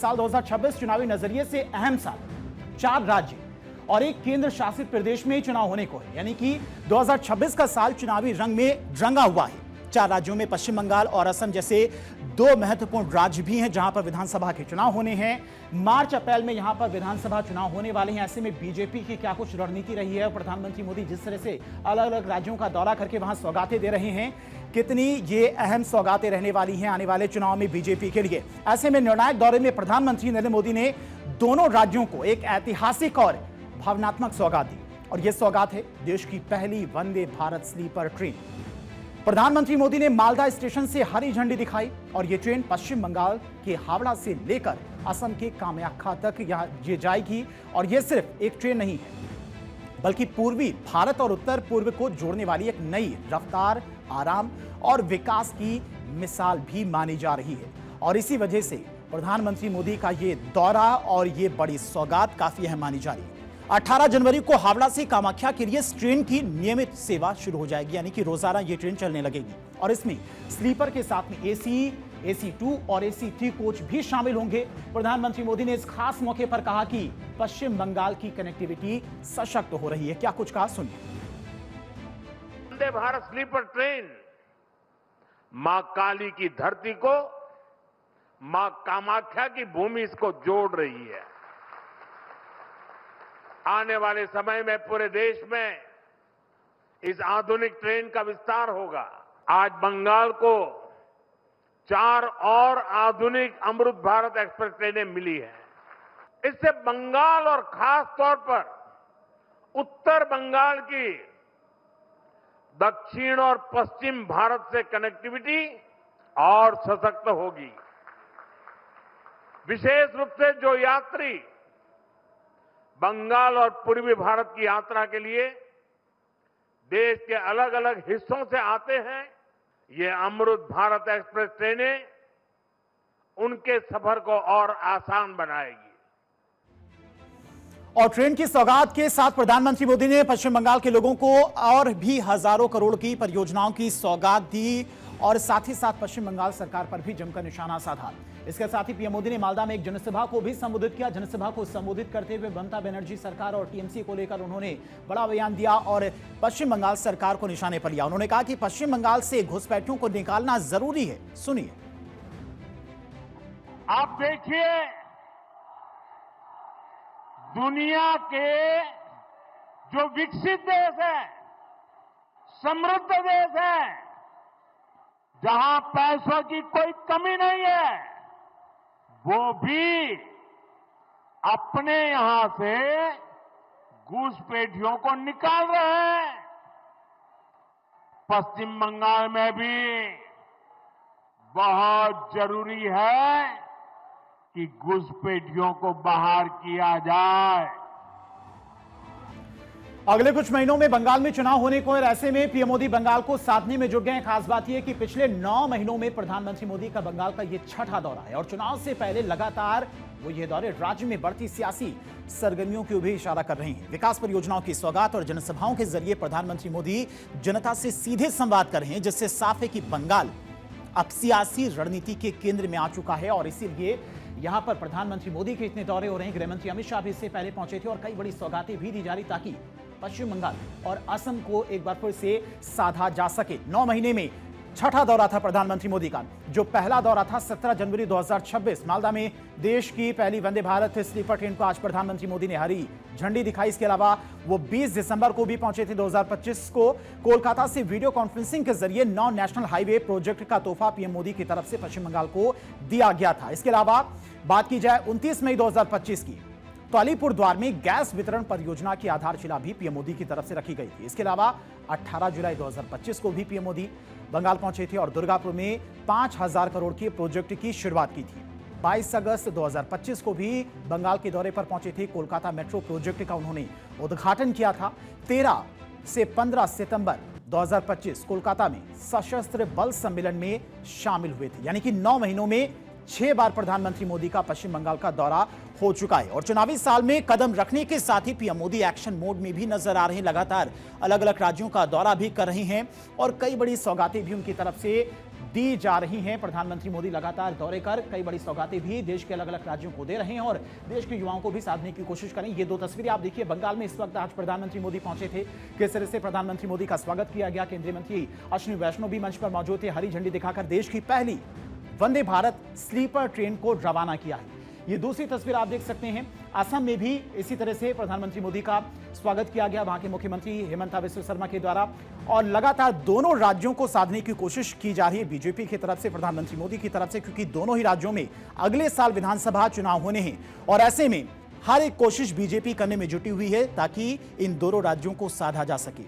साल 2026 चुनावी नजरिए से अहम साल, 4 राज्य और एक केंद्र शासित प्रदेश में चुनाव होने को है, यानी कि 2026 का साल चुनावी रंग में रंगा हुआ है। 4 राज्यों में पश्चिम बंगाल और असम जैसे 2 महत्वपूर्ण राज्य भी हैं जहां पर विधानसभा के चुनाव होने हैं। मार्च अप्रैल में यहां पर विधानसभा चुनाव होने वाले हैं। ऐसे में बीजेपी की क्या कुछ रणनीति रही है, प्रधानमंत्री मोदी जिस तरह से अलग अलग राज्यों का दौरा करके वहां सौगातें दे रहे हैं, कितनी ये अहम सौगातें रहने वाली हैं आने वाले चुनाव में बीजेपी के लिए। ऐसे में निर्णायक दौरे में प्रधानमंत्री नरेंद्र मोदी ने दोनों राज्यों को एक ऐतिहासिक और भावनात्मक सौगात दी, और यह सौगात है देश की पहली वंदे भारत स्लीपर ट्रेन। प्रधानमंत्री मोदी ने मालदा स्टेशन से हरी झंडी दिखाई और यह ट्रेन पश्चिम बंगाल के हावड़ा से लेकर असम के कामाख्या तक ये जाएगी। और यह सिर्फ एक ट्रेन नहीं है, बल्कि पूर्वी भारत और उत्तर पूर्व को जोड़ने वाली एक नई रफ्तार, आराम और विकास की मिसाल भी मानी जा रही है। और इसी वजह से प्रधानमंत्री मोदी का ये दौरा और ये बड़ी सौगात काफी अहम मानी जा रही है। 18 जनवरी को हावड़ा से कामाख्या के लिए इस ट्रेन की नियमित सेवा शुरू हो जाएगी, यानी कि रोजाना ये ट्रेन चलने लगेगी। और इसमें स्लीपर के साथ में AC 2 और AC 3 कोच भी शामिल होंगे। प्रधानमंत्री मोदी ने इस खास मौके पर कहा कि पश्चिम बंगाल की कनेक्टिविटी सशक्त हो रही है। क्या कुछ कहा, सुनिए। वंदे भारत स्लीपर ट्रेन मां काली की धरती को मां कामाख्या की भूमि को जोड़ रही है। आने वाले समय में पूरे देश में इस आधुनिक ट्रेन का विस्तार होगा। आज बंगाल को 4 और आधुनिक अमृत भारत एक्सप्रेस ट्रेनें मिली हैं। इससे बंगाल और खास तौर पर उत्तर बंगाल की दक्षिण और पश्चिम भारत से कनेक्टिविटी और सशक्त होगी। विशेष रूप से जो यात्री बंगाल और पूर्वी भारत की यात्रा के लिए देश के अलग अलग हिस्सों से आते हैं, ये अमृत भारत एक्सप्रेस ट्रेनें उनके सफर को और आसान बनाएगी। और ट्रेन की सौगात के साथ प्रधानमंत्री मोदी ने पश्चिम बंगाल के लोगों को और भी हजारों करोड़ की परियोजनाओं की सौगात दी और साथ ही साथ पश्चिम बंगाल सरकार पर भी जमकर निशाना साधा। इसके साथ ही पीएम मोदी ने मालदा में एक जनसभा को भी संबोधित किया। जनसभा को संबोधित करते हुए ममता बनर्जी सरकार और टीएमसी को लेकर उन्होंने बड़ा बयान दिया और पश्चिम बंगाल सरकार को निशाने पर लिया। उन्होंने कहा कि पश्चिम बंगाल से घुसपैठियों को निकालना जरूरी है। सुनिए। आप देखिए, दुनिया के जो विकसित देश है, समृद्ध देश है, जहां पैसों की कोई कमी नहीं है, वो भी अपने यहां से घुसपैठियों को निकाल रहे हैं। पश्चिम बंगाल में भी बहुत जरूरी है कि घुसपैठियों को बाहर किया जाए। अगले कुछ महीनों में बंगाल में चुनाव होने को है। ऐसे में पीएम मोदी बंगाल को साधने में जुट गए। खास बात यह कि पिछले 9 महीनों में प्रधानमंत्री मोदी का बंगाल का यह 6ठा दौरा है और चुनाव से पहले लगातार वो ये दौरे राज्य में बढ़ती सियासी सरगर्मियों की ओर भी इशारा कर रहे हैं। विकास परियोजनाओं की सौगात और जनसभाओं के जरिए प्रधानमंत्री मोदी जनता से सीधे संवाद कर रहे हैं, जिससे साफ है कि बंगाल अब सियासी रणनीति के केंद्र में आ चुका है। और इसीलिए यहां पर प्रधानमंत्री मोदी के इतने दौरे हो रहे हैं। गृहमंत्री अमित शाह भी इससे पहले पहुंचे थे और कई बड़ी सौगातें भी दी जा रही ताकि पश्चिम बंगाल और असम को एक बार फिर से साधा जा सके। 9 महीने में 6ठा दौरा था प्रधानमंत्री मोदी का। जो पहला दौरा था 17 जनवरी 2026 मालदा में देश की पहली वंदे भारत स्लीपर ट्रेन को आज प्रधानमंत्री मोदी ने हरी झंडी दिखाई। इसके अलावा वो 20 दिसंबर को भी पहुंचे थे 2025 को। कोलकाता से वीडियो कॉन्फ्रेंसिंग के जरिए 9 नेशनल हाईवे प्रोजेक्ट का तोहफा पीएम मोदी की तरफ से पश्चिम बंगाल को दिया गया था। इसके अलावा बात की जाए 29 मई 2025 की, तो अलीपुर द्वार में गैस वितरण परियोजना की आधारशिला भी पीएम मोदी की तरफ से रखी गई थी। इसके अलावा 18 जुलाई 2025 को भी पीएम मोदी बंगाल पहुंचे थे और दुर्गापुर में 5000 करोड़ के प्रोजेक्ट की शुरुआत की थी। 22 अगस्त 2025 को भी बंगाल के दौरे पर पहुंचे थे। कोलकाता मेट्रो प्रोजेक्ट का उन्होंने उद्घाटन किया था। 13 से 15 सितंबर 2025 कोलकाता में सशस्त्र बल सम्मेलन में शामिल हुए थे। यानी कि 9 महीनों में 6 बार प्रधानमंत्री मोदी का पश्चिम बंगाल का दौरा हो चुका है। और चुनावी साल में कदम रखने के साथ ही पीएम मोदी एक्शन मोड में भी नजर आ रहे हैं। लगातार अलग अलग राज्यों का दौरा भी कर रहे हैं और कई बड़ी सौगातें भी उनकी तरफ से दी जा रही हैं। प्रधानमंत्री मोदी लगातार दौरे कर कई बड़ी सौगातें भी देश के अलग अलग राज्यों को दे रहे हैं और देश के युवाओं को भी साधने की कोशिश करें। ये दो तस्वीरें आप देखिए, बंगाल में इस वक्त आज प्रधानमंत्री मोदी पहुंचे थे। किस तरह से प्रधानमंत्री मोदी का स्वागत किया गया। केंद्रीय मंत्री अश्विनी वैष्णव भी मंच पर मौजूद थे। हरी झंडी दिखाकर देश की पहली वंदे भारत स्लीपर ट्रेन को रवाना किया है। ये दूसरी तस्वीर आप देख सकते हैं, असम में भी इसी तरह से प्रधानमंत्री मोदी का स्वागत किया गया वहां के मुख्यमंत्री हेमंत बिस्वा शर्मा के द्वारा। और लगातार दोनों राज्यों को साधने की कोशिश की जा रही है बीजेपी की तरफ से, प्रधानमंत्री मोदी की तरफ से, क्योंकि दोनों ही राज्यों में अगले साल विधानसभा चुनाव होने हैं और ऐसे में हर एक कोशिश बीजेपी करने में जुटी हुई है ताकि इन दोनों राज्यों को साधा जा सके।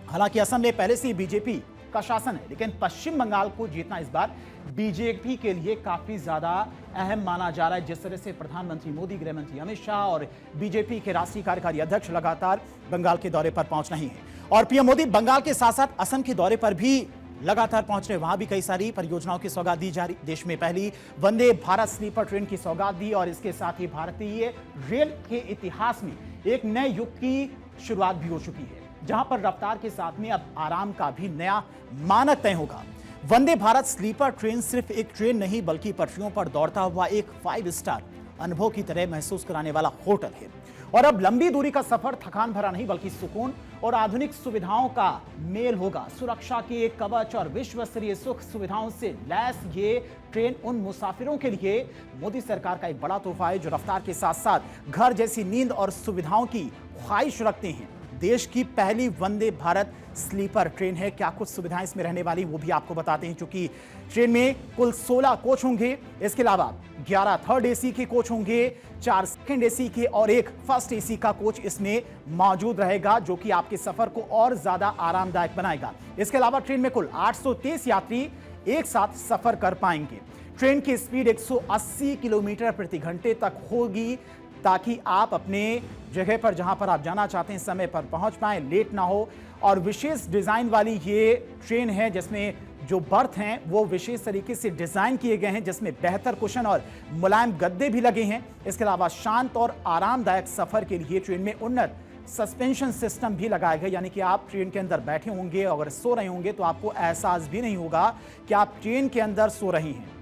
हालांकि असम में पहले से ही बीजेपी का शासन है, लेकिन पश्चिम बंगाल को जीतना इस बार बीजेपी के लिए काफी ज्यादा अहम माना जा रहा है। जिस तरह से प्रधानमंत्री मोदी, गृह मंत्री अमित शाह और बीजेपी के राष्ट्रीय कार्यकारी अध्यक्ष लगातार बंगाल के दौरे पर पहुंच रहे हैं और पीएम मोदी बंगाल के साथ साथ असम के दौरे पर भी लगातार पहुंच रहे। वहां भी कई सारी परियोजनाओं की सौगात दी जा रही। देश में पहली वंदे भारत स्लीपर ट्रेन की सौगात दी और इसके साथ ही भारतीय रेल के इतिहास में एक नए युग की शुरुआत भी हो चुकी है, जहां पर रफ्तार के साथ में अब आराम का भी नया मानक तय होगा। वंदे भारत स्लीपर ट्रेन सिर्फ एक ट्रेन नहीं बल्कि पटरियों पर दौड़ता हुआ एक 5 स्टार अनुभव की तरह महसूस कराने वाला होटल है। और अब लंबी दूरी का सफर थकान भरा नहीं बल्कि सुकून और आधुनिक सुविधाओं का मेल होगा। सुरक्षा के एक कवच और विश्व स्तरीय सुख सुविधाओं से लैस ये ट्रेन उन मुसाफिरों के लिए मोदी सरकार का एक बड़ा तोहफा है जो रफ्तार के साथ साथ घर जैसी नींद और सुविधाओं की ख्वाहिश रखते हैं। देश की पहली वंदे भारत स्लीपर ट्रेन है। क्या कुछ सुविधाएं इसमें रहने वाली वो भी आपको बताते हैं, क्योंकि ट्रेन में कुल 16 कोच होंगे। इसके अलावा 11 थर्ड एसी के कोच होंगे, 4 सेकंड एसी के और एक फर्स्ट एसी का कोच इसमें मौजूद रहेगा, जो कि आपके सफर को और ज्यादा आरामदायक बनाएगा। इसके अलावा ट्रेन में कुल 823 यात्री एक साथ सफर कर पाएंगे। ट्रेन की स्पीड 180 किलोमीटर प्रति घंटे तक होगी ताकि आप अपने जगह पर जहां पर आप जाना चाहते हैं समय पर पहुंच पाएं, लेट ना हो। और विशेष डिजाइन वाली ये ट्रेन है जिसमें जो बर्थ हैं वो विशेष तरीके से डिजाइन किए गए हैं, जिसमें बेहतर कुशन और मुलायम गद्दे भी लगे हैं। इसके अलावा शांत और आरामदायक सफर के लिए ट्रेन में उन्नत सस्पेंशन सिस्टम भी लगाए गए, यानी कि आप ट्रेन के अंदर बैठे होंगे, अगर सो रहे होंगे तो आपको एहसास भी नहीं होगा कि आप ट्रेन के अंदर सो रहे हैं।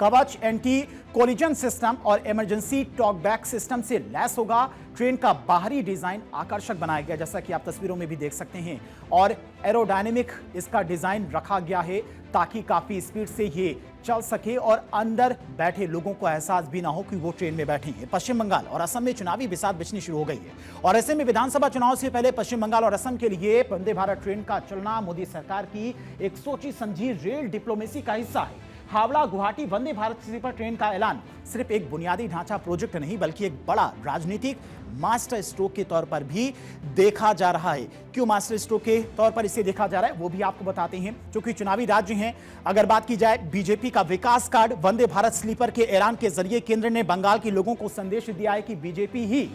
कवच एंटी कोलिजन सिस्टम और इमरजेंसी टॉक बैक सिस्टम से लैस होगा। ट्रेन का बाहरी डिजाइन आकर्षक बनाया गया, जैसा कि आप तस्वीरों में भी देख सकते हैं, और एरोडायनेमिक इसका डिजाइन रखा गया है ताकि काफी स्पीड से ये चल सके और अंदर बैठे लोगों को एहसास भी ना हो कि वो ट्रेन में बैठे हैं। पश्चिम बंगाल और असम में चुनावी बिसात बिछनी शुरू हो गई है और ऐसे में विधानसभा चुनाव से पहले पश्चिम बंगाल और असम के लिए वंदे भारत ट्रेन का चलना मोदी सरकार की एक सोची समझी रेल डिप्लोमेसी का हिस्सा है। हावड़ा गुवाहाटी वंदे भारत स्लीपर ट्रेन का ऐलान सिर्फ एक बुनियादी ढांचा प्रोजेक्ट नहीं बल्कि एक बड़ा राजनीतिक मास्टर स्ट्रोक के तौर पर भी देखा जा रहा है। क्यों मास्टर स्ट्रोक के तौर पर इसे देखा जा रहा है वो भी आपको बताते हैं, क्योंकि चुनावी राज्य हैं। अगर बात की जाए बीजेपी का विकास कार्ड वंदे भारत स्लीपर के ऐलान के जरिए केंद्र ने बंगाल के लोगों को संदेश दिया है कि बीजेपी ही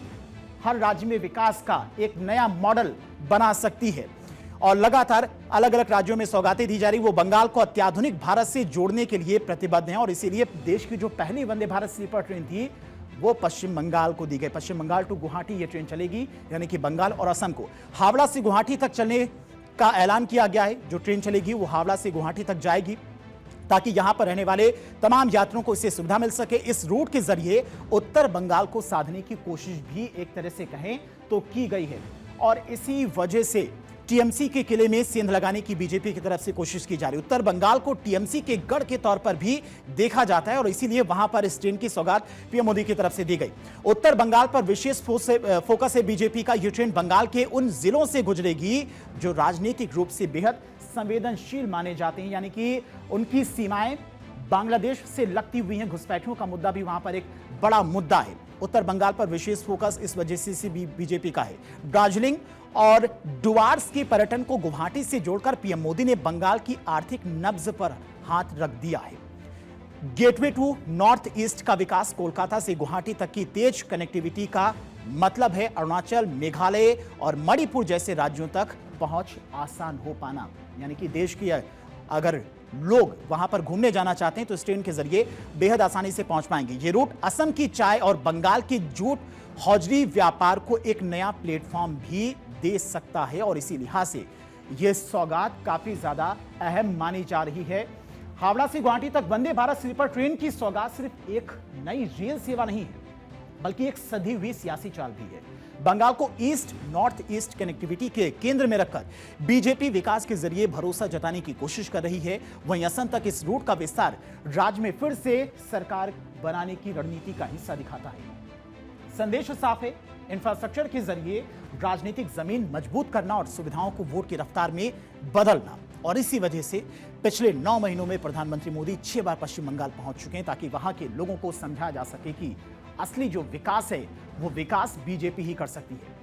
हर राज्य में विकास का एक नया मॉडल बना सकती है और लगातार अलग अलग राज्यों में सौगातें दी जा रही। वो बंगाल को अत्याधुनिक भारत से जोड़ने के लिए प्रतिबद्ध हैं और इसीलिए देश की जो पहली वंदे भारत स्लीपर ट्रेन थी वो पश्चिम बंगाल को दी गई। पश्चिम बंगाल टू गुवाहाटी ये ट्रेन चलेगी, यानी कि बंगाल और असम को हावड़ा से गुवाहाटी तक चलने का ऐलान किया गया है। जो ट्रेन चलेगी वो हावड़ा से गुवाहाटी तक जाएगी ताकि यहां पर रहने वाले तमाम यात्रियों को इससे सुविधा मिल सके। इस रूट के जरिए उत्तर बंगाल को साधने की कोशिश भी एक तरह से कहें तो की गई है और इसी वजह से टीएमसी के किले में सेंध लगाने की बीजेपी की तरफ से कोशिश की जा रही है। उत्तर बंगाल को टीएमसी के गढ़ के तौर पर भी देखा जाता है और इसीलिए वहां पर इस ट्रेन की सौगात पीएम मोदी की तरफ से दी गई। उत्तर बंगाल पर विशेष फोकस है बीजेपी का। यह ट्रेन बंगाल के उन जिलों से गुजरेगी जो राजनीतिक रूप से बेहद संवेदनशील माने जाते हैं, यानी कि उनकी सीमाएं बांग्लादेश से लगती हुई हैं। घुसपैठियों का मुद्दा भी वहां पर एक बड़ा मुद्दा है। उत्तर बंगाल पर विशेष फोकस इस वजह से भी बीजेपी का है। दार्जिलिंग और डुआर्स के पर्यटन को गुवाहाटी से जोड़कर पीएम मोदी ने बंगाल की आर्थिक नब्ज पर हाथ रख दिया है। गेटवे टू नॉर्थ ईस्ट का विकास, कोलकाता से गुवाहाटी तक की तेज कनेक्टिविटी का मतलब है अरुणाचल, मेघालय और मणिपुर जैसे राज्यों तक पहुंच आसान हो पाना, यानी कि देश की अगर लोग वहां पर घूमने जाना चाहते हैं तो इस ट्रेन के जरिए बेहद आसानी से पहुंच पाएंगे। ये रूट असम की चाय और बंगाल के जूट हौजरी व्यापार को एक नया प्लेटफॉर्म भी दे सकता है और इसी लिहाज से यह सौगात काफी ज्यादा अहम मानी जा रही है। हावड़ा से गुवाहाटी तक वंदे भारत स्लीपर ट्रेन की सौगात सिर्फ एक नई रेल सेवा नहीं है, बल्कि एक सधी हुई सियासी चाल भी है। बंगाल को ईस्ट नॉर्थ ईस्ट कनेक्टिविटी के केंद्र में रखकर बीजेपी विकास के जरिए भरोसा जताने की कोशिश कर रही है। वहीं असम तक इस रूट का विस्तार राज्य में फिर से सरकार बनाने की रणनीति का हिस्सा दिखाता है। संदेश साफ है, इंफ्रास्ट्रक्चर के जरिए राजनीतिक जमीन मजबूत करना और सुविधाओं को वोट की रफ्तार में बदलना। और इसी वजह से पिछले 9 महीनों में प्रधानमंत्री मोदी 6 बार पश्चिम बंगाल पहुंच चुके हैं, ताकि वहां के लोगों को समझाया जा सके कि असली जो विकास है वो विकास बीजेपी ही कर सकती है।